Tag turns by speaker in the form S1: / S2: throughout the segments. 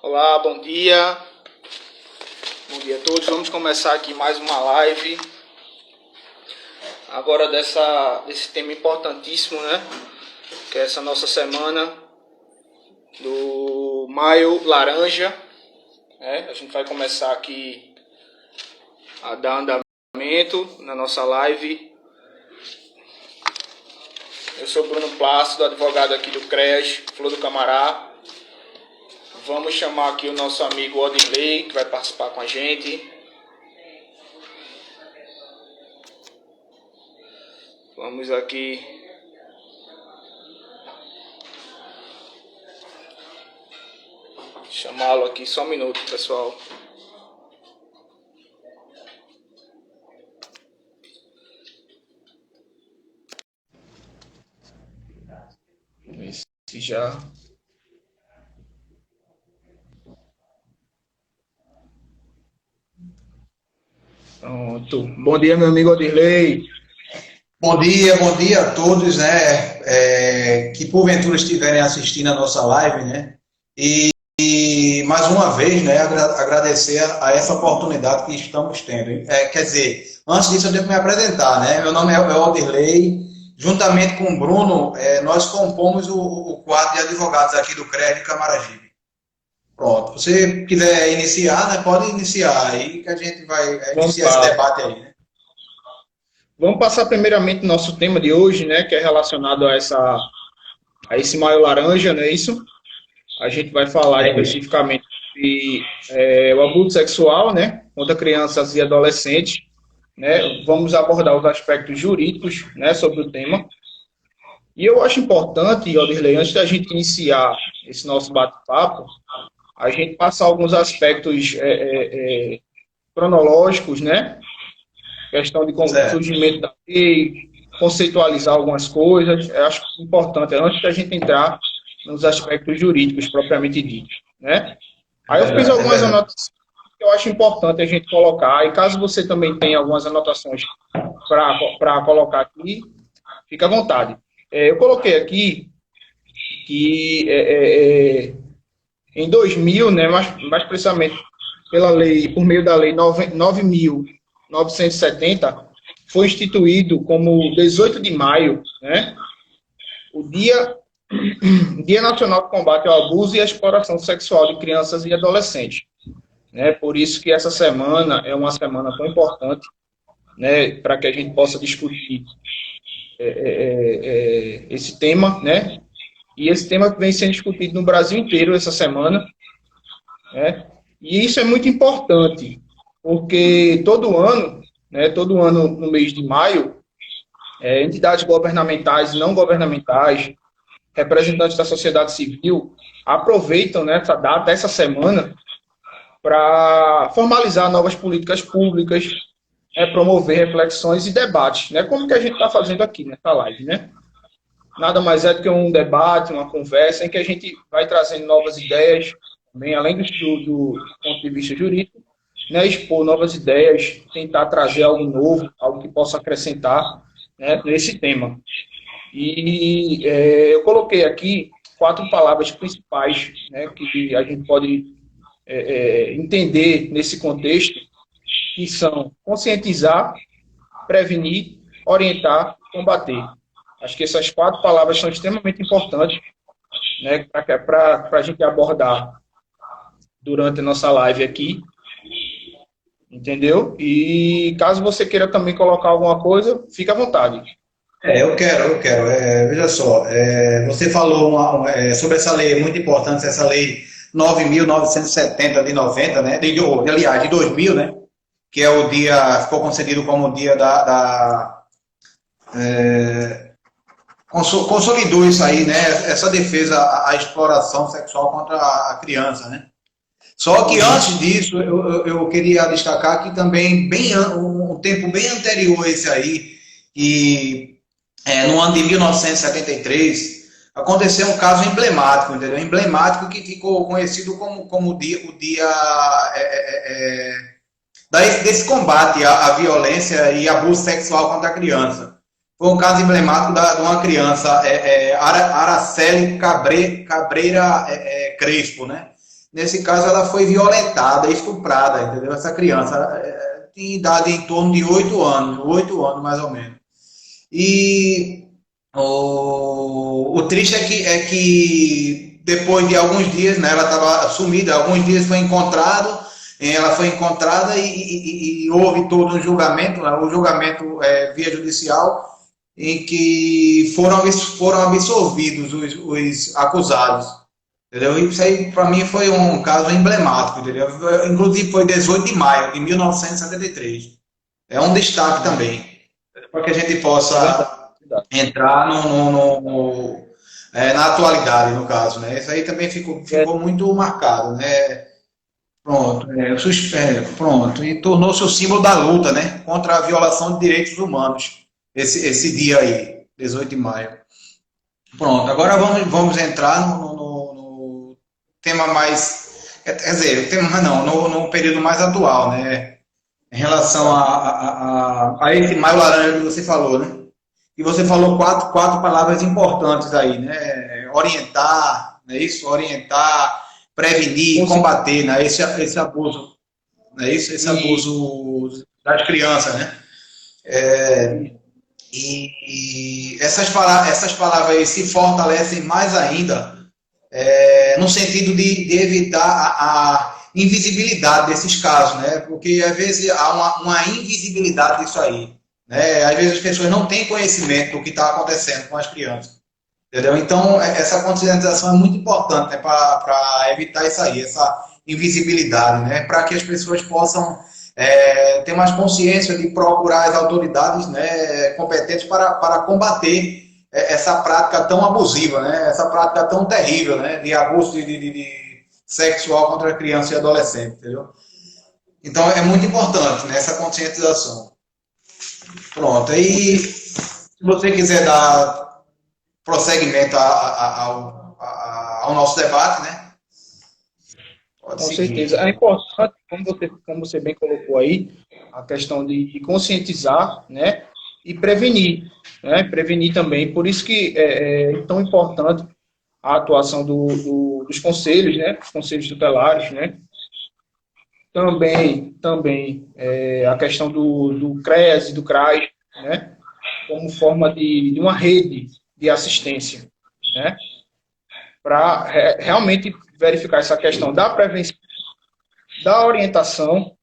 S1: Olá, bom dia. Bom dia a todos. Vamos começar aqui mais uma live. Agora desse tema importantíssimo, né? Que é essa nossa semana do Maio Laranja. A gente vai começar aqui a dar andamento na nossa live. Eu sou Bruno Plácido, advogado aqui do CREAS, Flor do Camará. Vamos chamar aqui o nosso amigo Odirley, que vai participar com a gente. Vamos aqui chamá-lo aqui, só um minuto, pessoal. Esse já... Pronto. Bom dia, meu amigo Odirley.
S2: Bom dia a todos, né, que porventura estiverem assistindo a nossa live, né, e mais uma vez, né, agradecer a essa oportunidade que estamos tendo. Quer dizer, antes disso eu tenho que me apresentar, né, meu nome é Odirley, juntamente com o Bruno, nós compomos o quadro de advogados aqui do CREAS de Camaragibe. Pronto, se você quiser iniciar, né, pode iniciar aí, que a gente vai iniciar esse debate aí, né.
S1: Vamos passar primeiramente o nosso tema de hoje, né, que é relacionado a esse Maio Laranja, não é isso? A gente vai falar especificamente de o abuso sexual, né, contra crianças e adolescentes, né? Vamos abordar os aspectos jurídicos, né, sobre o tema. E eu acho importante, Odirley, antes da gente iniciar esse nosso bate-papo, a gente passar alguns aspectos cronológicos, né? Questão de surgimento da lei, conceitualizar algumas coisas. Eu acho importante, antes da gente entrar nos aspectos jurídicos propriamente ditos, né? Aí eu fiz algumas anotações que eu acho importante a gente colocar, e caso você também tenha algumas anotações para colocar aqui, fica à vontade. Eu coloquei aqui que em 2000, né, mais precisamente por meio da lei 9.970, foi instituído como 18 de maio, né, o Dia Nacional de Combate ao Abuso e à Exploração Sexual de Crianças e Adolescentes. Né, por isso que essa semana é uma semana tão importante, né, para que a gente possa discutir esse tema, né, e esse tema vem sendo discutido no Brasil inteiro essa semana, né, e isso é muito importante, porque todo ano no mês de maio, entidades governamentais e não governamentais, representantes da sociedade civil, aproveitam, né, essa data, essa semana, para formalizar novas políticas públicas, promover reflexões e debates, né, como que a gente está fazendo aqui nessa live, né? Nada mais é do que um debate, uma conversa, em que a gente vai trazendo novas ideias, também, além do ponto de vista jurídico, né, expor novas ideias, tentar trazer algo novo, algo que possa acrescentar, né, nesse tema. E eu coloquei aqui 4 palavras principais, né, que a gente pode entender nesse contexto, que são conscientizar, prevenir, orientar e combater. Acho que essas 4 palavras são extremamente importantes, né, para a gente abordar durante a nossa live aqui, entendeu? E caso você queira também colocar alguma coisa, fica à vontade.
S2: Eu quero. Veja só, você falou sobre essa lei muito importante, essa lei 9.970 de 90, né? Aliás, de 2000, né? Que é o dia, ficou concedido como o dia consolidou isso aí, né? Essa defesa à exploração sexual contra a criança, né? Só que antes disso, eu queria destacar que também, um tempo bem anterior a esse aí, e no ano de 1973, aconteceu um caso emblemático, entendeu? Emblemático, que ficou conhecido como o dia desse combate à violência e abuso sexual contra a criança. Foi um caso emblemático de uma criança, Araceli Cabreira Crespo, né? nesse caso ela foi violentada, estuprada, entendeu? Essa criança tinha idade em torno de 8 anos mais ou menos. E o triste é que depois de alguns dias, né, ela estava sumida, alguns dias ela foi encontrada e houve todo um julgamento, né, o julgamento via judicial, em que foram absolvidos os acusados. Entendeu? Isso aí, para mim, foi um caso emblemático, entendeu? Inclusive, foi 18 de maio de 1973. É um destaque também, para que a gente possa entrar na atualidade, no caso, né? Isso aí também ficou muito marcado, né? Pronto, pronto, e tornou-se o símbolo da luta, né? Contra a violação de direitos humanos, esse dia aí, 18 de maio. Pronto, agora vamos entrar no tema mais, quer dizer, no período mais atual, né? Em relação a esse maio laranja que você falou, né? E você falou quatro palavras importantes aí, né? Orientar, né? Isso, orientar, prevenir, combater, né? Esse abuso, né? Esse abuso das crianças, né? E essas palavras aí se fortalecem mais ainda no sentido de evitar a invisibilidade desses casos, né? Porque às vezes há uma invisibilidade disso aí, né? Às vezes as pessoas não têm conhecimento do que está acontecendo com as crianças, entendeu? Então essa conscientização é muito importante, né? Para evitar isso aí, essa invisibilidade, né? Para que as pessoas possam ter mais consciência de procurar as autoridades, né, competentes para combater essa prática tão abusiva, né, essa prática tão terrível, né, de abuso de sexual contra criança e adolescente, entendeu? Então é muito importante, né, essa conscientização. Pronto, aí se você quiser dar prosseguimento ao nosso debate, né?
S1: Com certeza. É importante, como você bem colocou aí, a questão de conscientizar, né, e prevenir, né, prevenir também. Por isso que é tão importante a atuação dos conselhos, né, os conselhos tutelares, né, também a questão do CREAS e do CRAS, né, como forma de uma rede de assistência, né, para realmente verificar essa questão da prevenção, da orientação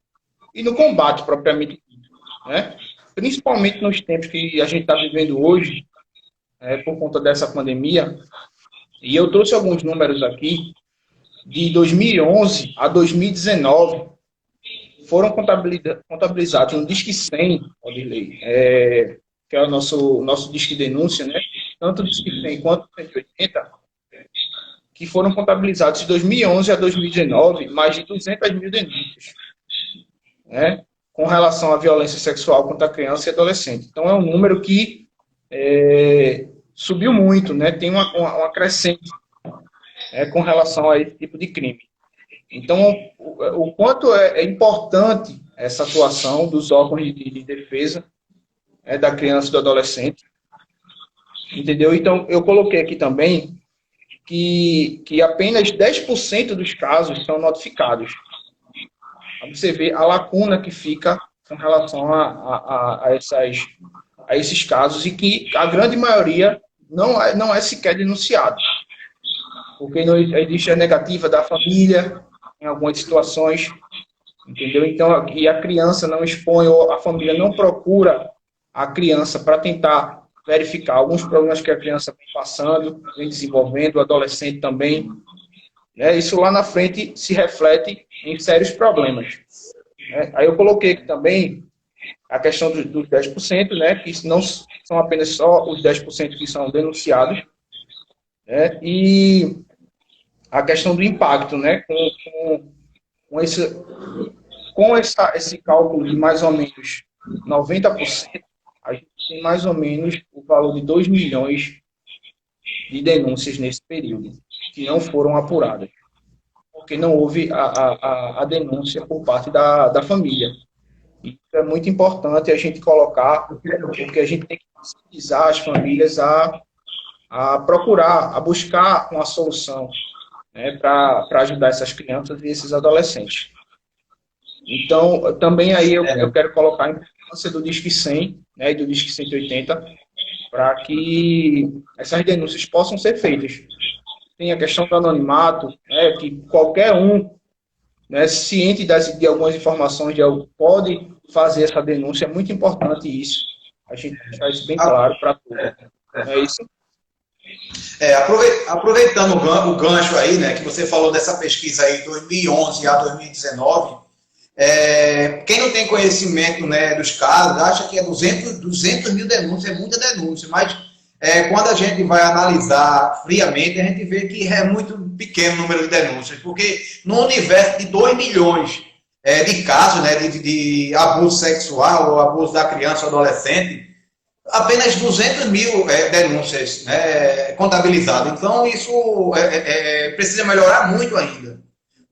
S1: e no combate propriamente dito, né? Principalmente nos tempos que a gente está vivendo hoje, por conta dessa pandemia. E eu trouxe alguns números aqui, de 2011 a 2019, foram contabilizados no Disque 100, que é o nosso Disque Denúncia, né? Tanto o Disque 100 quanto o 180, que foram contabilizados de 2011 a 2019 mais de 200 mil denúncias, né, com relação à violência sexual contra criança e adolescente. Então, é um número que subiu muito, né, tem uma crescente com relação a esse tipo de crime. Então, o quanto é importante essa atuação dos órgãos de defesa da criança e do adolescente, entendeu? Então, eu coloquei aqui também que apenas 10% dos casos são notificados. Você vê a lacuna que fica com relação a esses casos e que a grande maioria não é sequer denunciado. Porque não existe a negativa da família em algumas situações, entendeu? Então, e a criança não expõe, ou a família não procura a criança para tentar verificar alguns problemas que a criança vem passando, vem desenvolvendo, o adolescente também. Isso lá na frente se reflete em sérios problemas. Aí eu coloquei aqui também a questão dos 10%, né, que não são apenas só os 10% que são denunciados, né, e a questão do impacto, né, com esse cálculo de mais ou menos 90%, a gente tem mais ou menos o valor de 2 milhões de denúncias nesse período, que não foram apuradas, porque não houve a denúncia por parte da família. Isso é muito importante a gente colocar, porque a gente tem que sensibilizar as famílias a procurar, a buscar uma solução, né, para ajudar essas crianças e esses adolescentes. Então, também aí eu quero colocar a importância do Disque 100, né, e do Disque 180, para que essas denúncias possam ser feitas. Tem a questão do anonimato, né, que qualquer um, né, ciente de algumas informações de algo, pode fazer essa denúncia. É muito importante isso. A gente deixar isso bem claro para todos. É isso?
S2: Aproveitando o gancho aí, né, que você falou dessa pesquisa aí, 2011 a 2019, quem não tem conhecimento, né, dos casos, acha que é 200 mil denúncias, é muita denúncia, mas quando a gente vai analisar friamente, a gente vê que é muito pequeno o número de denúncias, porque no universo de 2 milhões de casos, né, de abuso sexual ou abuso da criança ou adolescente, apenas 200 mil denúncias, né, contabilizadas. Então, isso precisa melhorar muito ainda.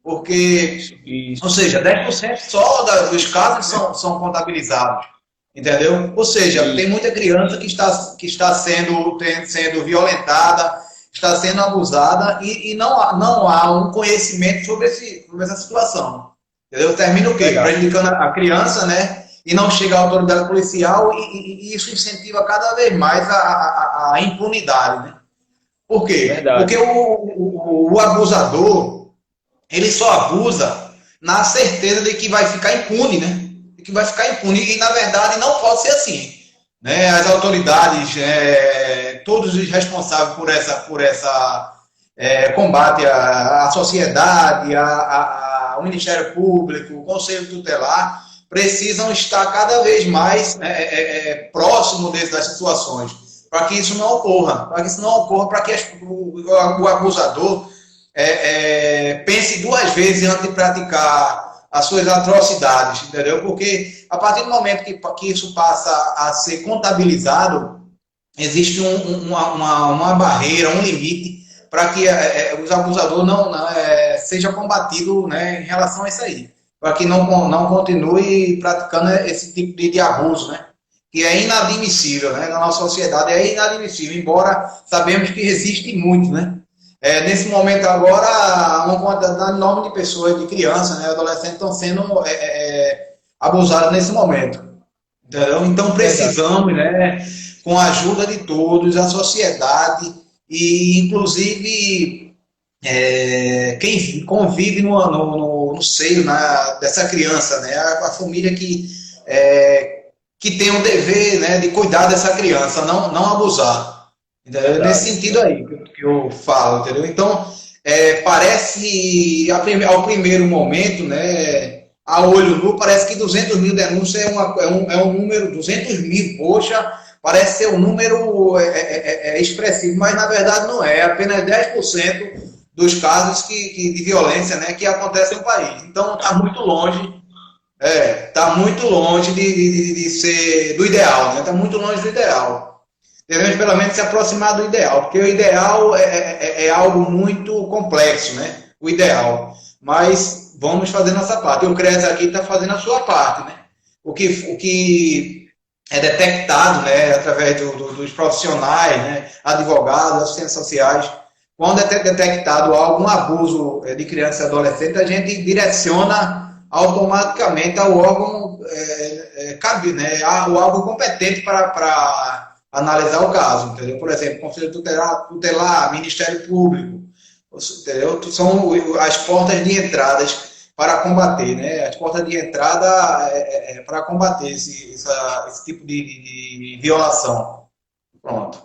S2: Porque, ou seja, 10% só dos casos são contabilizados. Entendeu? Ou seja, tem muita criança que está sendo violentada, está sendo abusada e não há um conhecimento sobre essa situação. Entendeu? Termina o quê? Prejudicando a criança, né? E não chega à autoridade policial e isso incentiva cada vez mais a impunidade, né? Por quê?
S1: Verdade.
S2: Porque o abusador, ele só abusa na certeza de que vai ficar impune, né? De que vai ficar impune. E, na verdade, não pode ser assim. Né? As autoridades, todos os responsáveis por essa combate à sociedade, ao Ministério Público, o Conselho Tutelar, precisam estar cada vez mais próximo das situações, para que isso não ocorra, para que o abusador pense duas vezes antes de praticar as suas atrocidades, entendeu? Porque a partir do momento que isso passa a ser contabilizado, existe uma barreira, um limite para que os abusadores não seja combatido, né, em relação a isso aí, para que não continue praticando esse tipo de abuso, né? Que é inadmissível, né? Na nossa sociedade é inadmissível, embora sabemos que existe muito, né? Nesse momento agora, uma quantidade enorme de pessoas, de crianças, né, adolescentes, estão sendo abusadas nesse momento. Entendeu? Então precisamos, né, com a ajuda de todos, a sociedade e inclusive quem convive no seio dessa criança, né, a família que tem o dever, né, de cuidar dessa criança, não abusar. Entendeu? Nesse sentido aí que eu falo, entendeu? Então, parece, ao primeiro momento, né, a olho nu, parece que 200 mil denúncias é um número, 200 mil, poxa, parece ser um número expressivo, mas na verdade não é apenas 10% dos casos de violência, né, que acontecem no país. Então, está muito longe, de ser do ideal, né? Está muito longe do ideal. Devemos pelo menos se aproximar do ideal, porque o ideal é algo muito complexo, né? O ideal. Mas vamos fazer nossa parte. O CRES aqui está fazendo a sua parte, né? O que é detectado, né, através dos profissionais, né, advogados, assistentes sociais, quando é detectado algum abuso de criança e adolescente, a gente direciona automaticamente ao órgão né, o órgão competente para analisar o caso, entendeu? Por exemplo, Conselho Tutelar, Ministério Público, entendeu? São as portas de entradas para combater, né? As portas de entrada para combater esse tipo de violação. Pronto.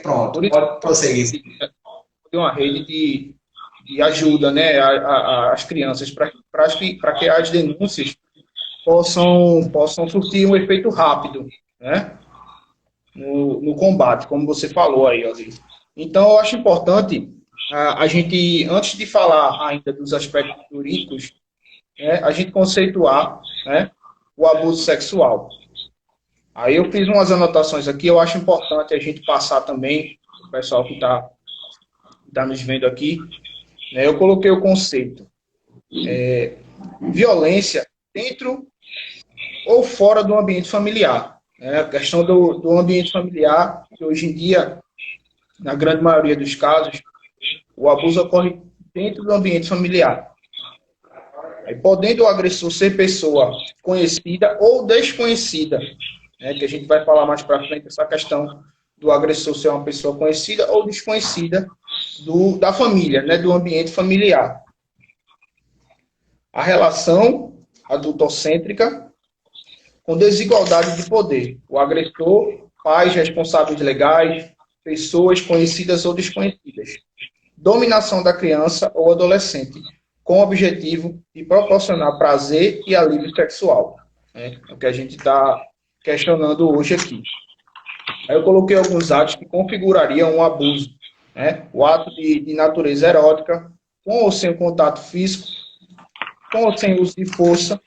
S2: Pronto, pode prosseguir.
S1: Tem uma rede de ajuda, né, às crianças, para que as denúncias possam surtir um efeito rápido, né? No combate, como você falou aí, Ozzy. Então, eu acho importante a gente, antes de falar ainda dos aspectos jurídicos, né, a gente conceituar, né, o abuso sexual. Aí eu fiz umas anotações aqui, eu acho importante a gente passar também, o pessoal que está nos vendo aqui, né, eu coloquei o conceito violência dentro ou fora do ambiente familiar. A questão do ambiente familiar, que hoje em dia, na grande maioria dos casos, o abuso ocorre dentro do ambiente familiar. Aí, podendo o agressor ser pessoa conhecida ou desconhecida, né, que a gente vai falar mais para frente essa questão do agressor ser uma pessoa conhecida ou desconhecida da família, né, do ambiente familiar. A relação adultocêntrica com desigualdade de poder. O agressor, pais responsáveis legais, pessoas conhecidas ou desconhecidas. Dominação da criança ou adolescente, com o objetivo de proporcionar prazer e alívio sexual. É o que a gente está questionando hoje aqui. Aí eu coloquei alguns atos que configurariam um abuso. Né? O ato de natureza erótica, com ou sem contato físico, com ou sem uso de força,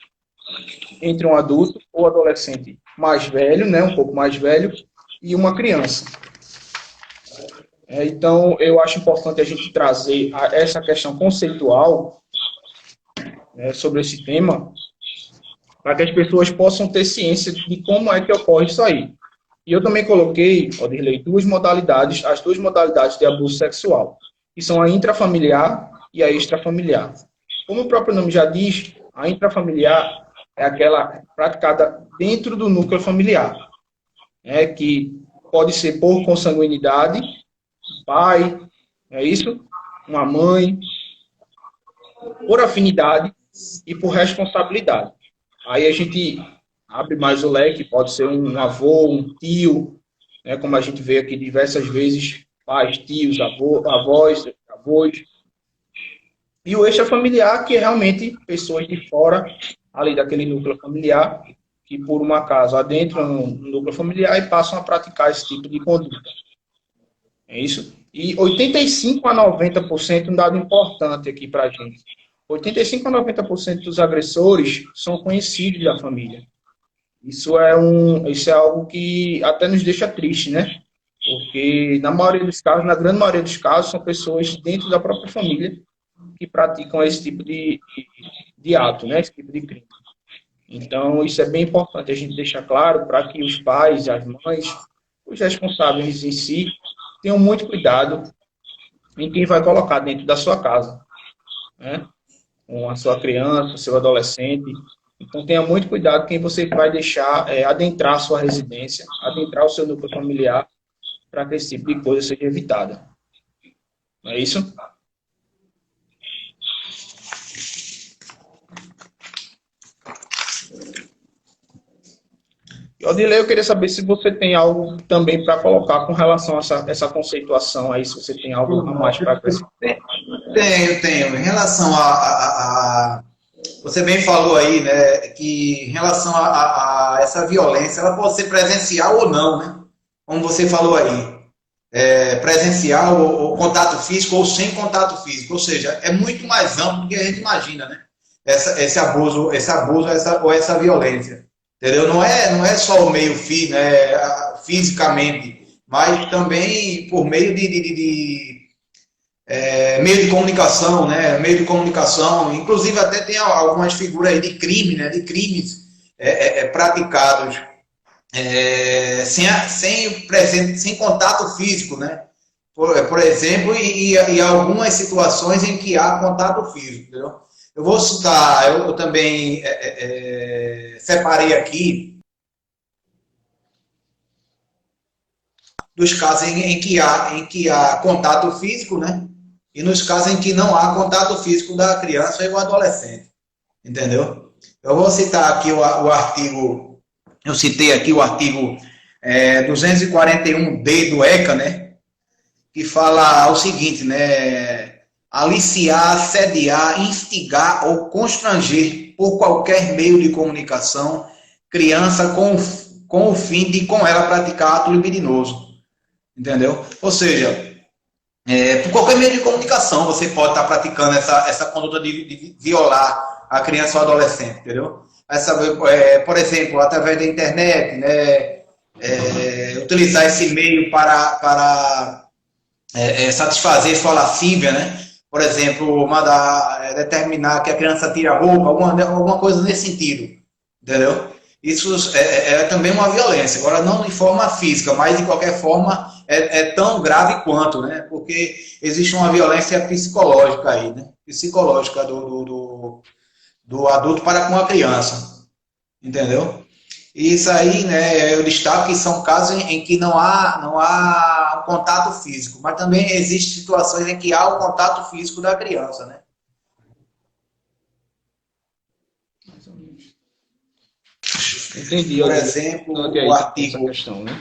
S1: entre um adulto ou adolescente mais velho, né, um pouco mais velho, e uma criança. Então, eu acho importante a gente trazer essa questão conceitual, né, sobre esse tema, para que as pessoas possam ter ciência de como é que ocorre isso aí. E eu também coloquei, Odirley, as duas modalidades de abuso sexual, que são a intrafamiliar e a extrafamiliar. Como o próprio nome já diz, a intrafamiliar é aquela praticada dentro do núcleo familiar, né, que pode ser por consanguinidade, pai, é isso? Uma mãe, por afinidade e por responsabilidade. Aí a gente abre mais o leque, pode ser um avô, um tio, né, como a gente vê aqui diversas vezes, pais, tios, avós. E o extrafamiliar, que é realmente pessoas de fora, ali daquele núcleo familiar, que por um acaso adentram no núcleo familiar e passam a praticar esse tipo de conduta. É isso? E 85% a 90%, um dado importante aqui para a gente. 85% a 90% dos agressores são conhecidos da família. Isso é algo que até nos deixa triste, né? Porque na maioria dos casos, na grande maioria dos casos, são pessoas dentro da própria família que praticam esse tipo de ato, né? Esse tipo de crime. Então, isso é bem importante a gente deixar claro para que os pais, as mães, os responsáveis em si, tenham muito cuidado em quem vai colocar dentro da sua casa, né? Com a sua criança, seu adolescente. Então, tenha muito cuidado quem você vai deixar adentrar a sua residência, adentrar o seu núcleo familiar, para que esse tipo de coisa seja evitada. Não é isso? Odilei, eu queria saber se você tem algo também para colocar com relação a essa conceituação aí, se você tem algo a mais para acrescentar.
S2: Tenho. Em relação você bem falou aí, né, que em relação a essa violência, ela pode ser presencial ou não, né? Como você falou aí. Presencial, ou contato físico, ou sem contato físico. Ou seja, é muito mais amplo do que a gente imagina, né? Esse abuso, essa violência. Entendeu? Não é só o meio fisicamente, mas também por meio meio de comunicação, né? Meio de comunicação, inclusive até tem algumas figuras aí de crime, né? De crimes praticados sem contato físico, né? Por exemplo, e algumas situações em que há contato físico, entendeu? Eu vou citar, eu também separei aqui dos casos em que há contato físico, né? E nos casos em que não há contato físico da criança e do adolescente, entendeu? Eu vou citar aqui o artigo, eu citei aqui o artigo 241D do ECA, né? Que fala o seguinte, né? Aliciar, assediar, instigar ou constranger por qualquer meio de comunicação criança com o fim de com ela praticar ato libidinoso, entendeu? Ou seja, por qualquer meio de comunicação você pode estar praticando essa conduta de violar a criança ou adolescente, entendeu? Por exemplo, através da internet, né? Utilizar esse meio para satisfazer sua lascívia, né? Por exemplo, mandar determinar que a criança tire a roupa, alguma coisa nesse sentido, entendeu? Isso é também uma violência, agora não de forma física, mas de qualquer forma é tão grave quanto, né? Porque existe uma violência psicológica aí, né? Psicológica do adulto para com a criança, entendeu? E isso aí, né, eu destaco que são casos em que não há um contato físico, mas também existem situações em que há o contato físico da criança, né?
S1: Entendi,
S2: Por
S1: Odilei.
S2: exemplo,
S1: Note
S2: o
S1: aí também essa
S2: artigo
S1: questão, né?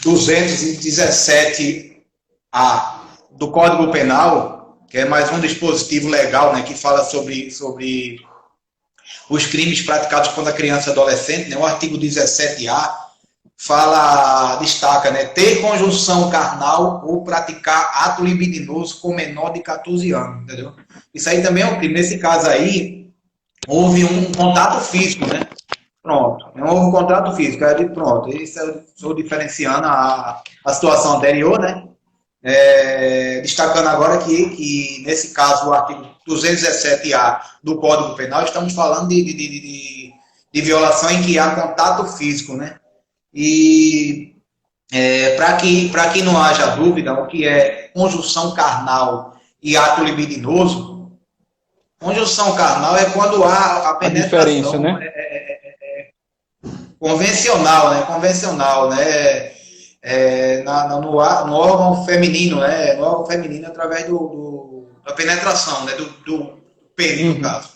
S2: 217A do Código Penal, que é mais um dispositivo legal, né, que fala sobre os crimes praticados contra criança e adolescente, né, o artigo 17A destaca, né, ter conjunção carnal ou praticar ato libidinoso com menor de 14 anos, entendeu? Isso aí também é um crime. Nesse caso aí, houve um contato físico, né? Pronto. Não houve um contato físico. Aí, pronto. Isso eu estou diferenciando a situação anterior, né? Destacando agora que, nesse caso, o artigo 217A do Código Penal, estamos falando de violação em que há contato físico, né? E para que não haja dúvida, o que é conjunção carnal e ato libidinoso, conjunção carnal é quando há a
S1: diferença,
S2: penetração
S1: né?
S2: convencional, né? Convencional, né? No órgão feminino, né? No órgão feminino através da penetração, né? Do pênis, no caso.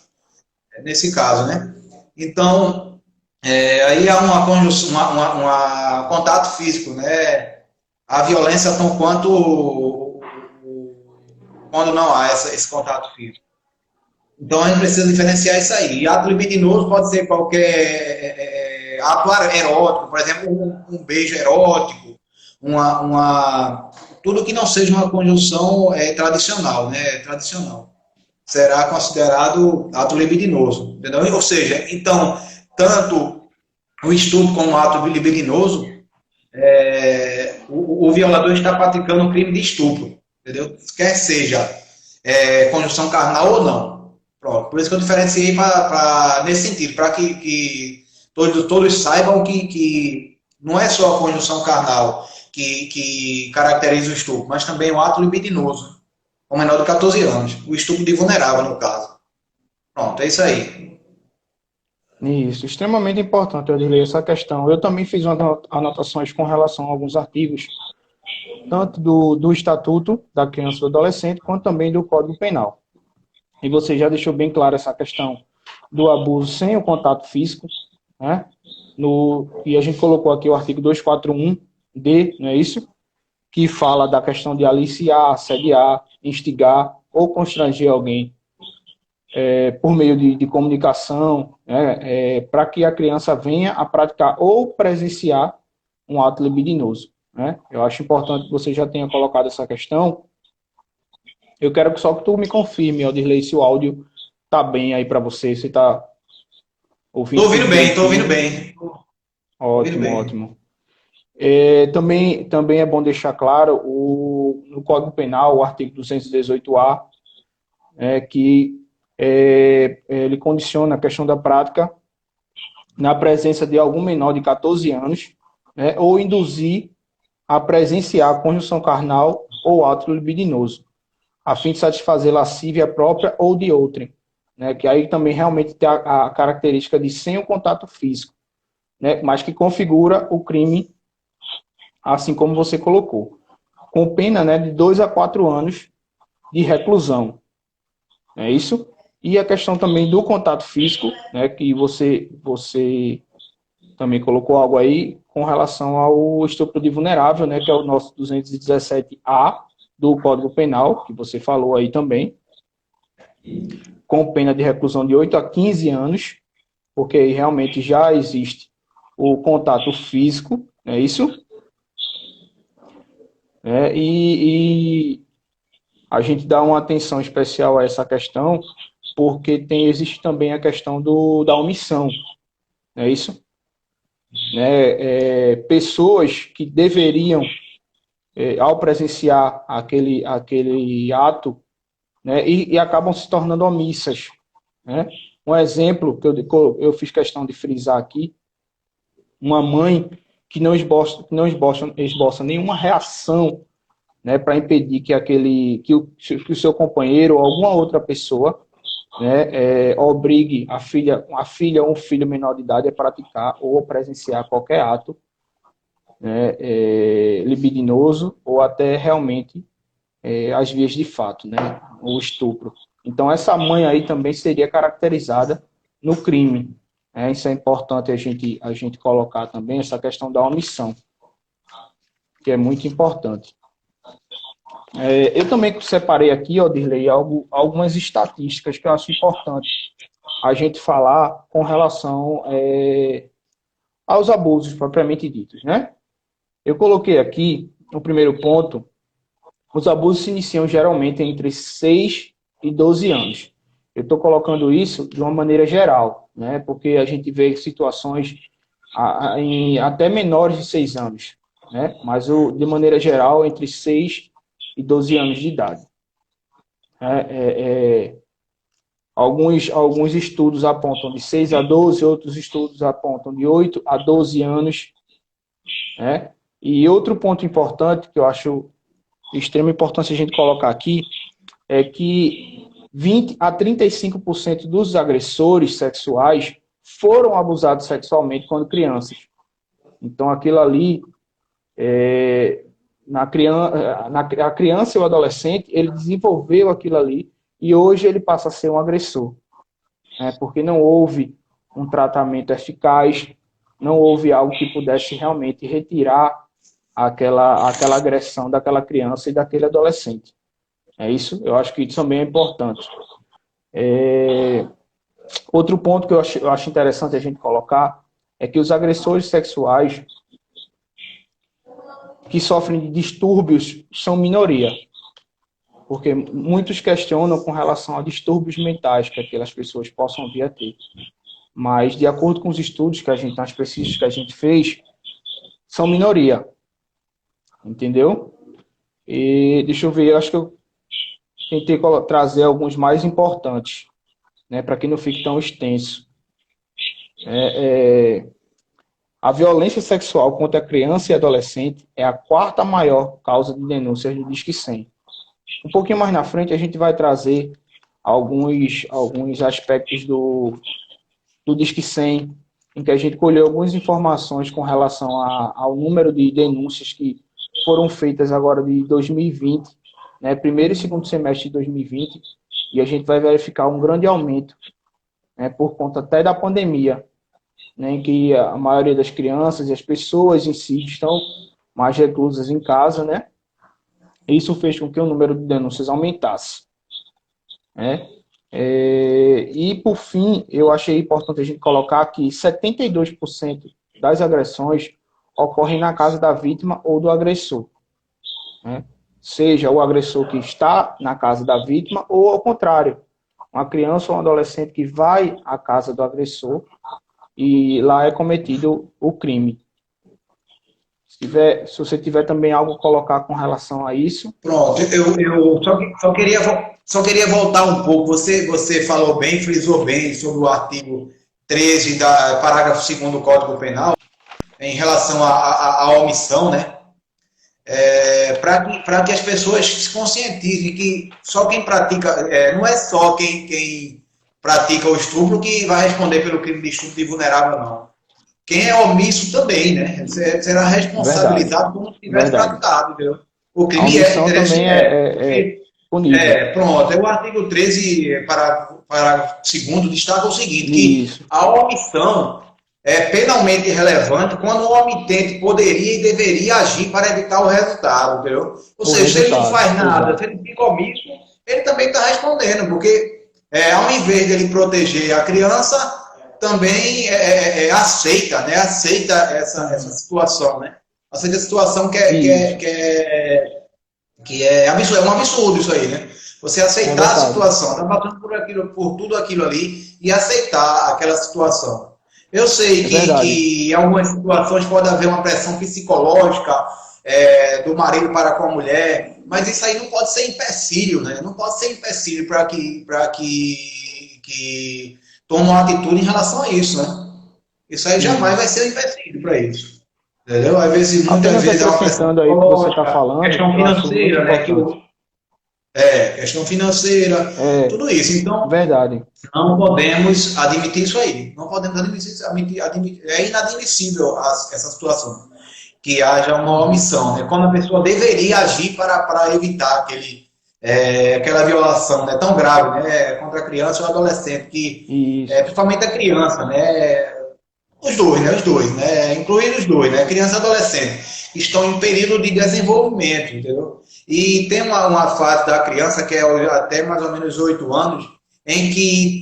S2: Nesse caso, né? Então, aí há uma conjunção, contato físico, né? A violência tão quanto quando não há esse contato físico. Então a gente precisa diferenciar isso aí. E ato libidinoso pode ser qualquer ato erótico, por exemplo, um beijo erótico, tudo que não seja uma conjunção tradicional, né? Tradicional. Será considerado ato libidinoso, entendeu? Ou seja, então, tanto o estupro como o ato libidinoso, o violador está praticando um crime de estupro, entendeu? Quer seja conjunção carnal ou não. Pronto. Por isso que eu diferenciei nesse sentido, para que todos saibam que não é só a conjunção carnal que caracteriza o estupro, mas também o ato libidinoso, com menor de 14 anos. O estupro de vulnerável, no caso. Pronto, é isso aí.
S1: Isso, extremamente importante, eu diria, essa questão. Eu também fiz anotações com relação a alguns artigos, tanto do Estatuto da Criança e do Adolescente, quanto também do Código Penal. E você já deixou bem claro essa questão do abuso sem o contato físico, né? E a gente colocou aqui o artigo 241D, não é isso? Que fala da questão de aliciar, assediar, instigar ou constranger alguém por meio de comunicação, né, para que a criança venha a praticar ou presenciar um ato libidinoso. Né? Eu acho importante que você já tenha colocado essa questão. Eu quero só que tu me confirme, Aldirley, se o áudio tá bem aí para você. Você tá ouvindo?
S2: Estou ouvindo bem, estou ouvindo bem.
S1: Ótimo, ótimo. Também é bom deixar claro no Código Penal, o artigo 218A, que ele condiciona a questão da prática na presença de algum menor de 14 anos, né, ou induzir a presenciar a conjunção carnal ou ato libidinoso, a fim de satisfazer lascívia própria ou de outrem, né, que aí também realmente tem a característica de sem o contato físico, né, mas que configura o crime, assim como você colocou, com pena, né, de 2 a 4 anos de reclusão. É isso? E a questão também do contato físico, né, que você também colocou algo aí com relação ao estupro de vulnerável, né, que é o nosso 217A do Código Penal, que você falou aí também, com pena de reclusão de 8 a 15 anos, porque aí realmente já existe o contato físico, é isso? E a gente dá uma atenção especial a essa questão, porque existe também a questão da omissão, não é isso? Pessoas que deveriam, ao presenciar aquele ato, né, e acabam se tornando omissas. Né? Um exemplo que eu fiz questão de frisar aqui, uma mãe que não esboça nenhuma reação, né, para impedir que o seu companheiro ou alguma outra pessoa, né, obrigue a filha ou um filho menor de idade a praticar ou presenciar qualquer ato, né, libidinoso ou até realmente as vias de fato, né, o estupro. Então, essa mãe aí também seria caracterizada no crime. Isso é importante a gente colocar também, essa questão da omissão, que é muito importante. Eu também separei aqui, Dirley, algumas estatísticas que eu acho importante a gente falar com relação aos abusos propriamente ditos, né? Eu coloquei aqui, no primeiro ponto, os abusos se iniciam geralmente entre 6 e 12 anos. Eu estou colocando isso de uma maneira geral, né? Porque a gente vê situações em até menores de 6 anos, né? Mas de maneira geral, entre 6 e 12 anos de idade. Alguns estudos apontam de 6 a 12, outros estudos apontam de 8 a 12 anos. Né? E outro ponto importante, que eu acho de extrema importância a gente colocar aqui, é que 20 a 35% dos agressores sexuais foram abusados sexualmente quando crianças. Então, aquilo ali, a criança e o adolescente, ele desenvolveu aquilo ali e hoje ele passa a ser um agressor. Porque não houve um tratamento eficaz, não houve algo que pudesse realmente retirar aquela agressão daquela criança e daquele adolescente. É isso? Eu acho que isso também é importante. Outro ponto que eu acho interessante a gente colocar é que os agressores sexuais que sofrem de distúrbios são minoria. Porque muitos questionam com relação a distúrbios mentais que aquelas pessoas possam vir a ter. Mas, de acordo com os estudos as pesquisas que a gente fez, são minoria. Entendeu? E deixa eu ver, eu acho que eu tentei trazer alguns mais importantes, né, para que não fique tão extenso. A violência sexual contra criança e adolescente é a quarta maior causa de denúncias do Disque 100. Um pouquinho mais na frente, a gente vai trazer alguns aspectos do Disque 100, em que a gente colheu algumas informações com relação ao número de denúncias que foram feitas agora de 2020, né, primeiro e segundo semestre de 2020, e a gente vai verificar um grande aumento, né, por conta até da pandemia, né, em que a maioria das crianças e as pessoas em si estão mais reclusas em casa, né? Isso fez com que o número de denúncias aumentasse. Né? E, por fim, eu achei importante a gente colocar que 72% das agressões ocorrem na casa da vítima ou do agressor. Né? Seja o agressor que está na casa da vítima ou, ao contrário, uma criança ou um adolescente que vai à casa do agressor e lá é cometido o crime. Se você tiver também algo a colocar com relação a isso.
S2: Pronto, eu só queria voltar um pouco. Você falou bem, frisou bem sobre o artigo 13 da parágrafo 2º do Código Penal, em relação à omissão, né? Para que as pessoas se conscientizem que só quem pratica, não é só quem pratica o estupro que vai responder pelo crime de estupro de vulnerável, não. Quem é omisso também, né? Será responsabilizado como se tivesse praticado, entendeu? O crime
S1: também é punível.
S2: Pronto, o artigo 13, parágrafo 2º, destaca o seguinte, que a omissão é penalmente relevante quando o omitente poderia e deveria agir para evitar o resultado, entendeu? Ou seja, se ele não faz nada, se ele fica omisso, ele também está respondendo, porque ao invés de ele proteger a criança, também aceita, né? Aceita essa situação, né? Aceita a situação que é absurdo, é um absurdo isso aí, né? Você aceitar a situação, tá passando por tudo aquilo ali e aceitar aquela situação. Eu sei que em algumas situações pode haver uma pressão psicológica do marido para com a mulher, mas isso aí não pode ser empecilho, né? Não pode ser empecilho para que tome uma atitude em relação a isso, né? Isso aí jamais vai ser um empecilho para isso. Entendeu? Às vezes, muitas
S1: Apenas
S2: vezes é uma pressão
S1: acrescentando aí o que você está
S2: psicológica,
S1: falando,
S2: questão
S1: eu acho muito
S2: financeira, né?
S1: importante.
S2: Questão financeira,
S1: É,
S2: tudo isso. Então,
S1: verdade.
S2: não podemos admitir isso aí. Não podemos é inadmissível essa situação. Que haja uma
S1: Uhum.
S2: omissão, né? Quando a pessoa deveria agir para evitar aquela violação, né, tão grave, né, contra a criança ou adolescente,
S1: Isso.
S2: principalmente a criança, né, os dois, né, incluindo os dois, né, criança e adolescente, estão em período de desenvolvimento, entendeu? E tem uma fase da criança que é até mais ou menos 8 anos, em que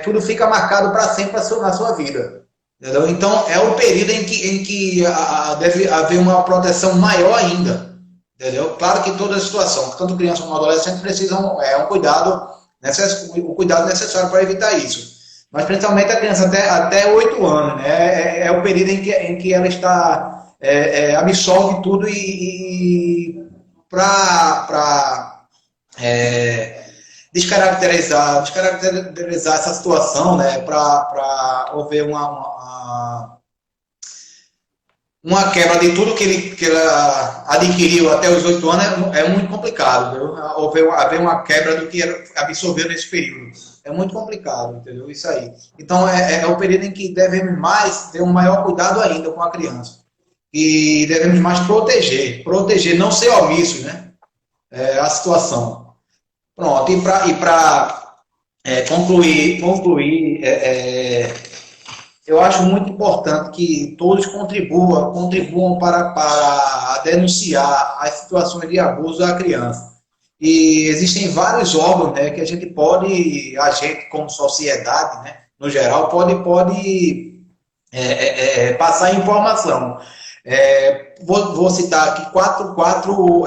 S2: tudo fica marcado para sempre na sua vida. Entendeu? Então, é o período em que deve haver uma proteção maior ainda. Entendeu? Claro que toda situação, tanto criança como adolescente, precisam o cuidado necessário para evitar isso. Mas principalmente a criança até 8 anos, né? É o período em que ela está absorve tudo e para descaracterizar essa situação, né, para haver uma quebra de tudo que ela adquiriu até os 8 anos é muito complicado, viu? Haver uma quebra do que absorveu nesse período. É muito complicado, entendeu? Isso aí. Então, é o período em que devemos mais ter um maior cuidado ainda com a criança. E devemos mais proteger, não ser omissos, né? A situação. Pronto, e para concluir eu acho muito importante que todos contribuam para denunciar as situações de abuso à criança. E existem vários órgãos, né, que a gente como sociedade, né, no geral, pode passar informação. Vou citar aqui quatro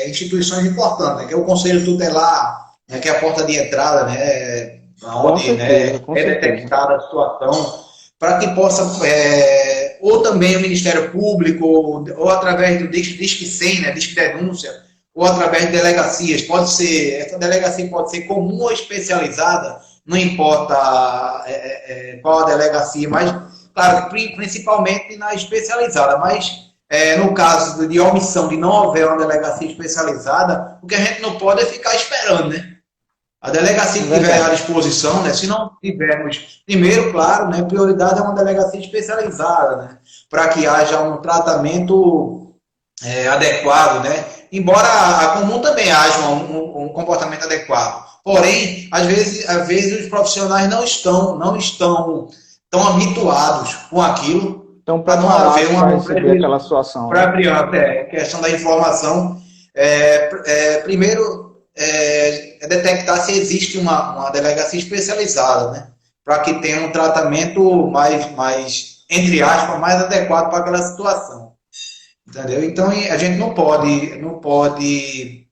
S2: instituições importantes, né, que é o Conselho Tutelar, né, que é a porta de entrada, né,
S1: Com
S2: onde,
S1: certeza,
S2: né,
S1: com
S2: é
S1: certeza.
S2: detectada a situação, para que possa, ou também o Ministério Público, ou através do Disque 100, né, Disque Denúncia, ou através de delegacias. Essa delegacia pode ser comum ou especializada, não importa qual a delegacia, mas, claro, principalmente na especializada, mas no caso de omissão, de não haver uma delegacia especializada, o que a gente não pode é ficar esperando, né? A delegacia
S1: É
S2: que tiver à
S1: verdade.
S2: disposição, né? Se não tivermos, primeiro, claro, né? Prioridade é uma delegacia especializada, né? Para que haja um tratamento adequado, né? Embora a comum também haja um comportamento adequado. Porém, às vezes os profissionais não estão tão habituados com aquilo
S1: Estão
S2: para não haver
S1: preparados para
S2: um
S1: receber
S2: prejuízo
S1: aquela situação,
S2: para
S1: né?
S2: a criança. Questão da informação. Primeiro, detectar se existe uma delegacia especializada, né? Para que tenha um tratamento entre aspas, mais adequado para aquela situação. Entendeu? Então, a gente não pode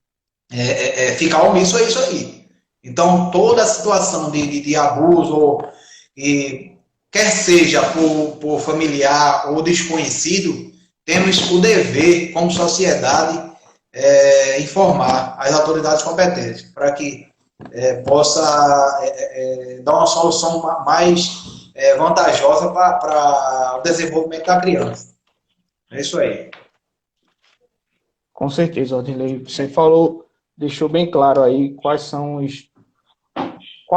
S2: ficar omisso a isso aí. Então, toda a situação de abuso, e, quer seja por familiar ou desconhecido, temos o dever, como sociedade, informar as autoridades competentes, para que possa dar uma solução mais vantajosa para o desenvolvimento da criança. É isso aí.
S1: Com certeza, Odilei. Você falou, deixou bem claro aí qual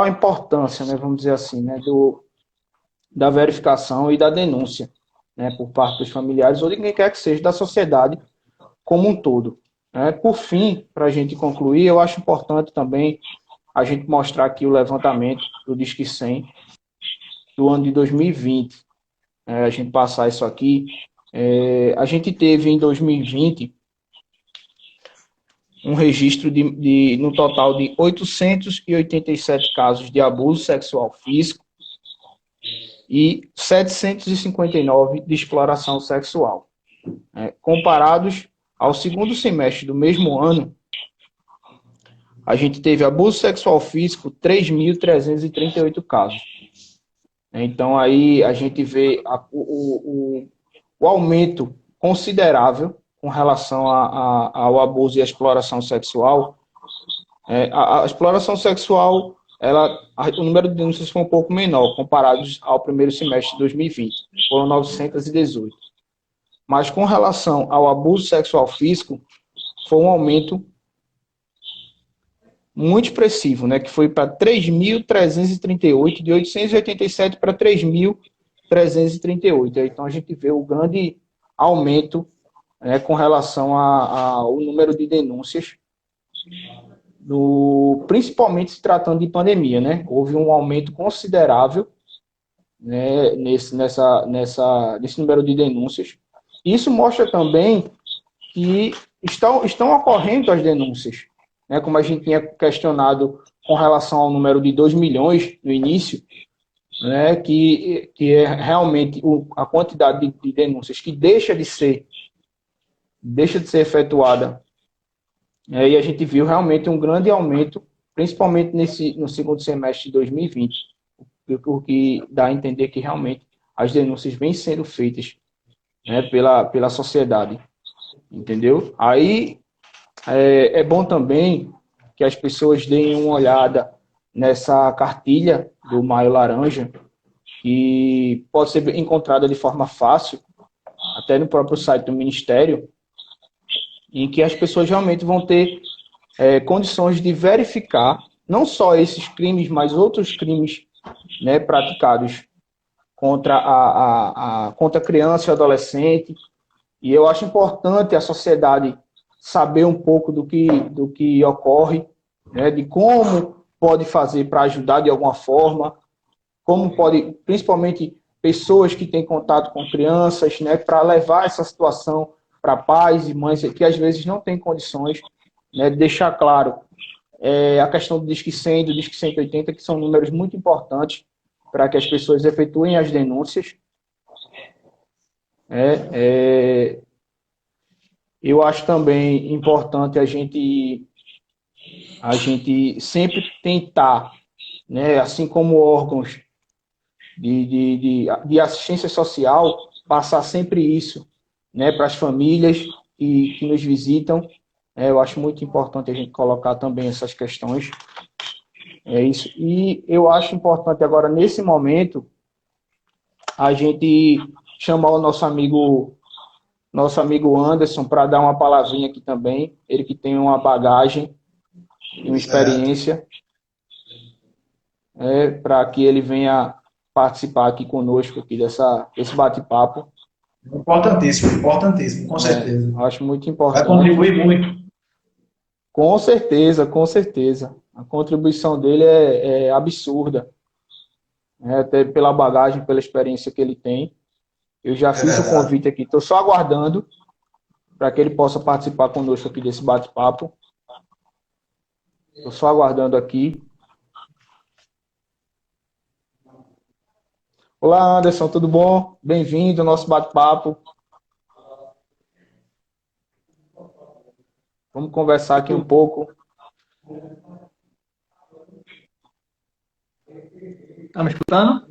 S1: a importância, né, vamos dizer assim, né, da verificação e da denúncia, né, por parte dos familiares ou de quem quer que seja da sociedade como um todo. Né? Por fim, para a gente concluir, eu acho importante também a gente mostrar aqui o levantamento do Disque 100 do ano de 2020. A gente passar isso aqui. A gente teve em 2020 um registro no total de 887 casos de abuso sexual físico e 759 de exploração sexual. Comparados ao segundo semestre do mesmo ano, a gente teve abuso sexual físico 3.338 casos. Então, aí a gente vê o aumento considerável com relação ao abuso e à exploração sexual. A exploração sexual, o número de denúncias foi um pouco menor, comparados ao primeiro semestre de 2020. Foram 918. Mas com relação ao abuso sexual físico, foi um aumento muito expressivo, né, que foi para 3.338, de 887 para 3.338. Então, a gente vê o grande aumento, né, com relação ao número de denúncias, principalmente se tratando de pandemia. Né? Houve um aumento considerável, né, nesse número de denúncias. Isso mostra também que estão ocorrendo as denúncias, né, como a gente tinha questionado com relação ao número de 2 milhões no início, né, que é realmente a quantidade de denúncias que deixa de ser efetuada. E a gente viu realmente um grande aumento, principalmente no segundo semestre de 2020, o que dá a entender que realmente as denúncias vêm sendo feitas, né, pela sociedade. Entendeu? Aí é bom também que as pessoas deem uma olhada nessa cartilha do Maio Laranja, que pode ser encontrada de forma fácil, até no próprio site do Ministério, em que as pessoas realmente vão ter condições de verificar não só esses crimes, mas outros crimes, né, praticados contra criança e adolescente. E eu acho importante a sociedade saber um pouco do que ocorre, né, de como pode fazer para ajudar de alguma forma, como pode, principalmente pessoas que têm contato com crianças, né, para levar essa situação para pais e mães que às vezes não têm condições, né, de deixar claro a questão do Disque 100, do Disque 180, que são números muito importantes para que as pessoas efetuem as denúncias. Eu acho também importante a gente sempre tentar, né, assim como órgãos de assistência social, passar sempre isso, né, para as famílias que nos visitam. Eu acho muito importante a gente colocar também essas questões. É isso. E eu acho importante agora, nesse momento, a gente chamar o nosso amigo Anderson para dar uma palavrinha aqui também, ele que tem uma bagagem e uma experiência, para que ele venha participar aqui conosco aqui desse bate-papo.
S2: Importantíssimo, com certeza.
S1: Acho muito importante.
S2: Vai contribuir muito.
S1: Com certeza, com certeza. A contribuição dele é absurda, até pela bagagem, pela experiência que ele tem. Eu já fiz o convite aqui, estou só aguardando para que ele possa participar conosco aqui desse bate-papo. Estou só aguardando aqui. Olá, Anderson, tudo bom? Bem-vindo ao nosso bate-papo. Vamos conversar aqui um pouco.
S3: Tá me escutando?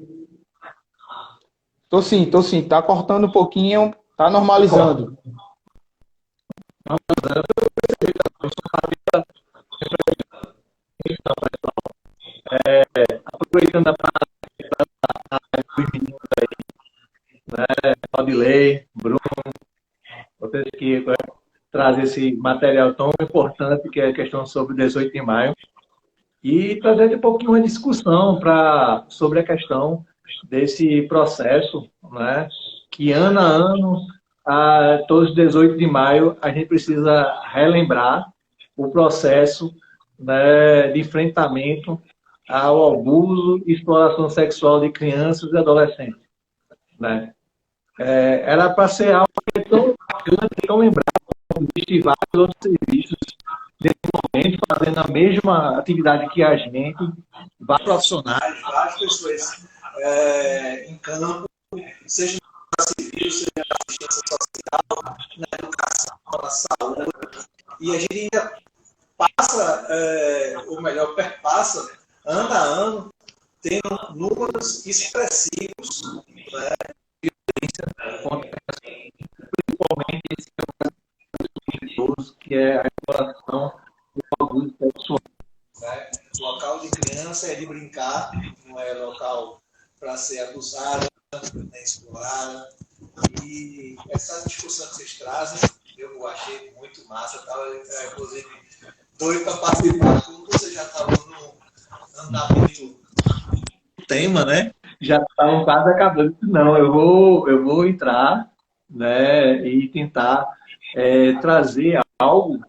S1: Tô sim. Tá cortando um pouquinho, tá normalizando.
S3: Aproveitando a parte dos meninos aí, né? Odilei, Bruno, vocês que trazem esse material tão importante que é a questão sobre o 18 de maio. E trazer um pouquinho uma discussão sobre a questão desse processo, né? Que ano a ano, todos os 18 de maio, a gente precisa relembrar o processo, né, de enfrentamento ao abuso e exploração sexual de crianças e adolescentes. Né? Era para ser algo tão grande, tão lembrado, de vários outros serviços, nesse momento, fazendo a mesma atividade que a gente, vários profissionais,
S2: várias pessoas em campo, seja na civil, seja na assistência social, na educação, na saúde, e a gente ainda passa, ou melhor, perpassa, ano a ano, tendo números expressivos, né, de violência,
S3: principalmente esse que é a exploração do abuso sexual.
S2: O local de criança é de brincar, não é local para ser abusada, nem explorada. E essa discussão que vocês trazem, eu achei muito massa. Estava, inclusive, doido para participar. Como você já estava no andamento do tema, né?
S3: Já estavam quase acabando. Não, eu vou entrar, né, e tentar trazer algo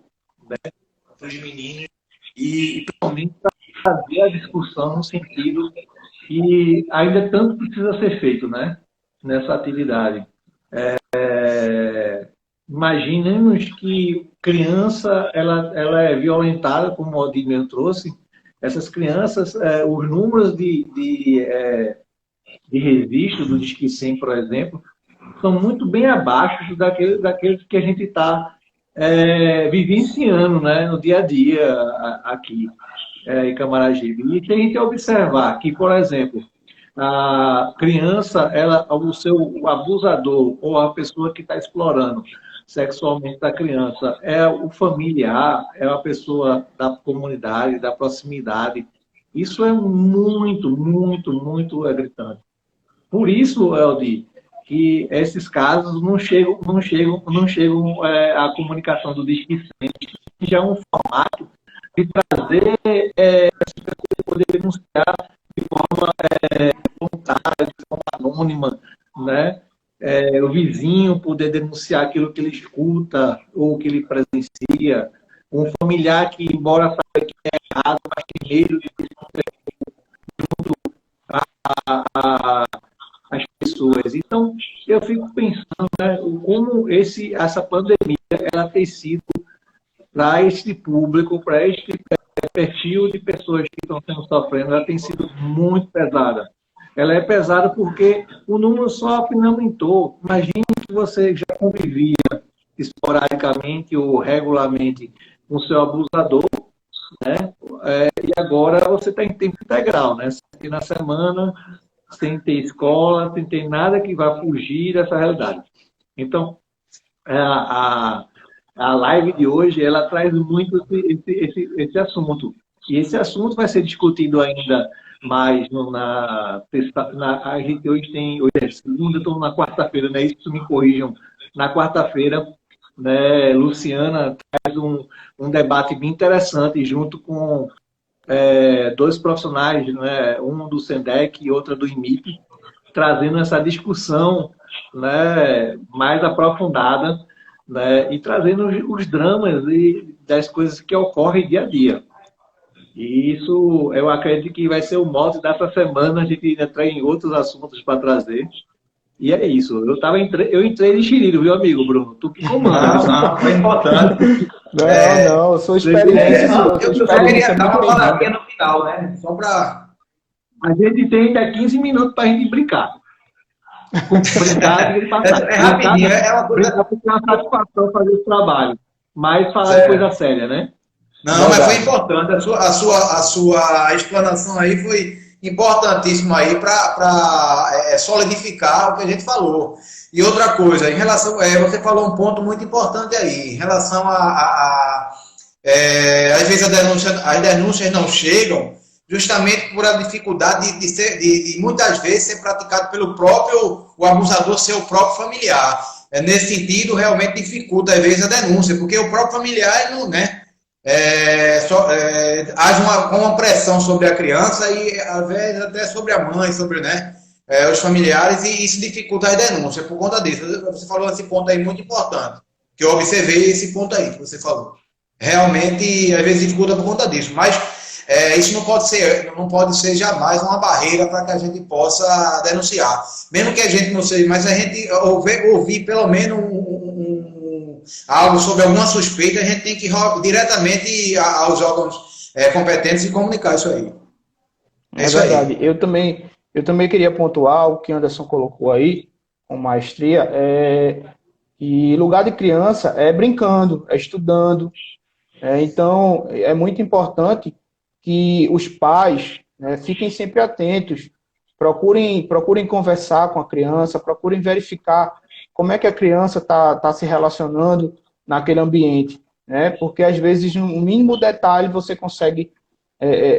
S2: Para os meninos.
S3: e principalmente trazer a discussão no sentido que ainda tanto precisa ser feito, né, nessa atividade. Imaginemos que criança ela é violentada, como o Aldir mesmo trouxe. Essas crianças, os números de registro do Disque 100, por exemplo, são muito bem abaixo daqueles que a gente está vivenciando, né, no dia a dia aqui em Camaragibe. E se a gente observar que, por exemplo, a criança, o abusador ou a pessoa que está explorando sexualmente a criança é o familiar, é a pessoa da comunidade, da proximidade. Isso é muito, muito, muito gritante. Por isso, Eldi, que esses casos não chegam à comunicação do Disque 100, que já é um formato de trazer essas pessoas poder denunciar de forma voluntária, de forma anônima, né? O vizinho poder denunciar aquilo que ele escuta ou que ele presencia, um familiar que, embora saiba que é errado, mas tem medo de as pessoas. Então, eu fico pensando, né, como essa pandemia ela tem sido para este público, para este perfil de pessoas que estão sendo sofrendo, ela tem sido muito pesada. Ela é pesada porque o número sofre não aumentou. Imagine que você já convivia esporadicamente ou regularmente com o seu abusador, né? E agora você está em tempo integral, né? Na semana, sem ter escola, sem ter nada que vá fugir dessa realidade. Então, a live de hoje, ela traz muito esse assunto. E esse assunto vai ser discutido ainda mais a gente hoje é segunda, estou na quarta-feira, né? Isso me corrijam. Na quarta-feira, né, Luciana traz um debate bem interessante junto com dois profissionais, né, um do SENDEC e outra do IMIP, trazendo essa discussão, né, mais aprofundada, né, e trazendo os dramas das coisas que ocorrem dia a dia. E isso, eu acredito que vai ser o mote dessa semana, a gente entrar em outros assuntos para trazer. E é isso. Eu entrei de xerido, viu, amigo Bruno? Tu que comanda.
S2: Não, foi importante.
S1: Não, eu sou experiência.
S2: Eu só queria dar uma palavrinha no final, né? Só para...
S3: A gente tem ainda 15 minutos para a gente brincar. Brincar e passar.
S2: É rapidinho, é uma coisa...
S3: Brincar porque é uma satisfação fazer esse trabalho. Mas falar de coisa séria, né?
S2: Não, mas foi importante. A sua explanação aí foi importantíssima aí para solidificar o que a gente falou. E outra coisa, em relação, você falou um ponto muito importante aí, em relação às vezes as denúncias não chegam justamente por a dificuldade de muitas vezes ser praticado pelo próprio, o abusador ser o próprio familiar. Nesse sentido, realmente dificulta às vezes a denúncia, porque o próprio familiar não, né? Há uma pressão sobre a criança e às vezes até sobre a mãe, sobre, né, os familiares, e isso dificulta as denúncias por conta disso. Você falou esse ponto aí muito importante, que eu observei esse ponto aí que você falou. Realmente, às vezes dificulta por conta disso, mas isso não pode ser jamais uma barreira para que a gente possa denunciar. Mesmo que a gente não seja, mas a gente ouvir pelo menos algo sobre alguma suspeita, a gente tem que ir diretamente aos órgãos competentes e comunicar isso aí.
S1: É verdade. Eu também queria pontuar o que Anderson colocou aí, com maestria, que lugar de criança é brincando, é estudando. Então, é muito importante que os pais, né, fiquem sempre atentos, procurem conversar com a criança, procurem verificar como é que a criança está se relacionando naquele ambiente, né? Porque às vezes no mínimo detalhe você consegue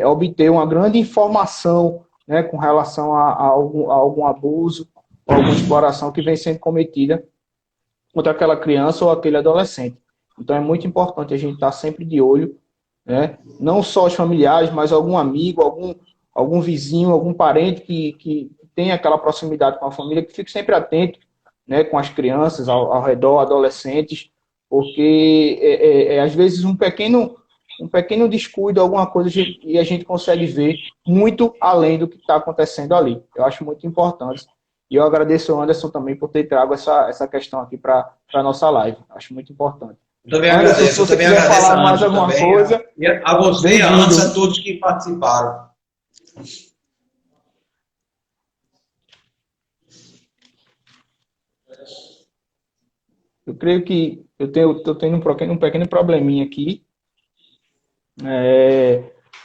S1: obter uma grande informação, né, com relação a algum abuso, ou alguma exploração que vem sendo cometida contra aquela criança ou aquele adolescente. Então é muito importante a gente estar sempre de olho, né? Não só os familiares, mas algum amigo, algum vizinho, algum parente que tem aquela proximidade com a família, que fique sempre atento, né, com as crianças ao redor, adolescentes, porque às vezes um pequeno descuido, alguma coisa, e a gente consegue ver muito além do que está acontecendo ali. Eu acho muito importante. E eu agradeço ao Anderson também por ter trago essa questão aqui para a nossa live. Acho muito importante.
S2: Eu também
S1: Anderson,
S2: agradeço.
S1: se você
S2: Eu também
S1: quiser
S2: agradeço
S1: falar
S2: a
S1: mais
S2: Anderson
S1: alguma
S2: também,
S1: coisa,
S2: a você, a Anderson, a todos que participaram.
S1: eu creio que eu tenho um pequeno probleminha aqui.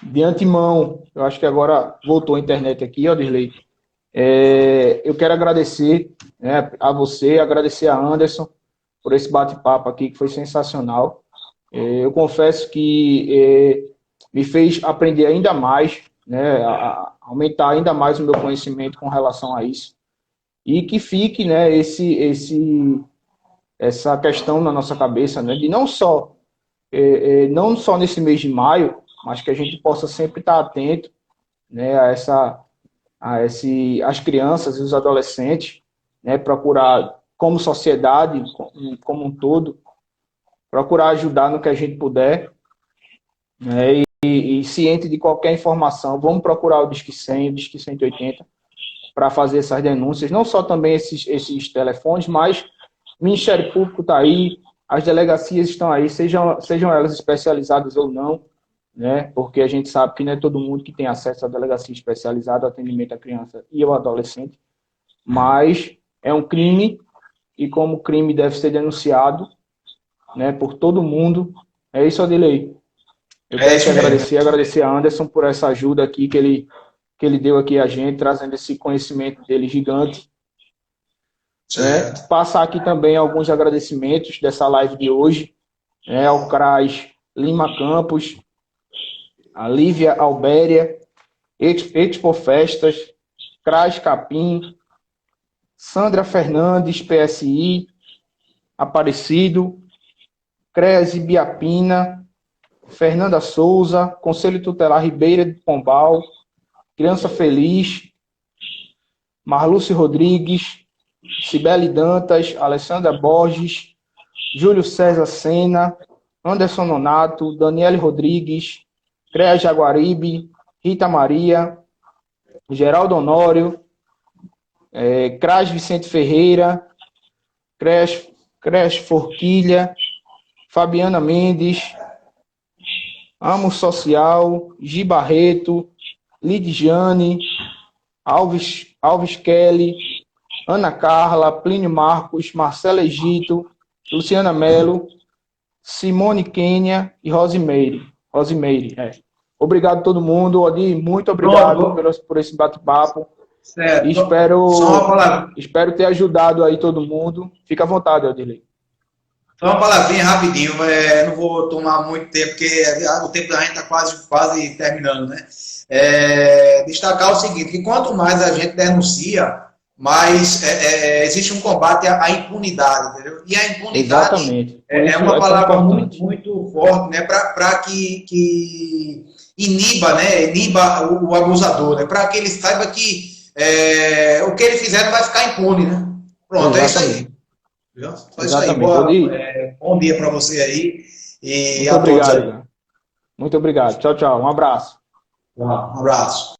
S1: De antemão, eu acho que agora voltou a internet aqui, ó, Dirley. Eu quero agradecer, né, a você, agradecer a Anderson por esse bate-papo aqui, que foi sensacional. Eu confesso que me fez aprender ainda mais, né, a aumentar ainda mais o meu conhecimento com relação a isso. E que fique, né, essa questão na nossa cabeça, né, de não só nesse mês de maio, mas que a gente possa sempre estar atento, né, as crianças e os adolescentes, né, procurar, como sociedade, como um todo, procurar ajudar no que a gente puder, né, e ciente de qualquer informação, vamos procurar o Disque 100, o Disque 180, para fazer essas denúncias, não só também esses telefones, mas o Ministério Público está aí, as delegacias estão aí, sejam elas especializadas ou não, né? Porque a gente sabe que não é todo mundo que tem acesso à delegacia especializada, ao atendimento à criança e ao adolescente, mas é um crime e como crime deve ser denunciado, né, por todo mundo. É isso, Adilei. Eu quero agradecer a Anderson por essa ajuda aqui que ele deu aqui a gente, trazendo esse conhecimento dele gigante. Né? Passar aqui também alguns agradecimentos dessa live de hoje, né, ao CRAS Lima Campos, a Lívia Albéria, Expo Festas, CRAS Capim, Sandra Fernandes, PSI, Aparecido, CREAS Biapina, Fernanda Souza, Conselho Tutelar Ribeira de Pombal, Criança Feliz, Marluce Rodrigues, Cibele Dantas, Alessandra Borges, Júlio César Sena, Anderson Nonato, Daniele Rodrigues, CREAS Jaguaribe, Rita Maria, Geraldo Honório, CRAS Vicente Ferreira, CREAS Forquilha, Fabiana Mendes, Amo Social, Gi Barreto, Lidiane, Alves Kelly, Ana Carla, Plínio Marcos, Marcela Egito, Luciana Melo, Simone Kênia e Rosimeire. Obrigado a todo mundo. Odi, muito obrigado por esse bate-papo.
S2: Certo.
S1: E espero ter ajudado aí todo mundo. Fica à vontade, Odilei.
S2: Só uma palavrinha rapidinho, não vou tomar muito tempo, porque o tempo da gente está quase terminando, né? Destacar o seguinte, que quanto mais a gente denuncia, mais existe um combate à impunidade, entendeu? E a impunidade
S1: Exatamente.
S2: é uma palavra muito forte, né? Para que iniba o abusador, né? Para que ele saiba que o que ele fizer não vai ficar impune, né? Pronto,
S1: Exatamente.
S2: É isso aí. Foi isso aí. Bom dia para você aí. E
S1: muito obrigado. Muito obrigado. Tchau, tchau. Um abraço.
S2: Um abraço.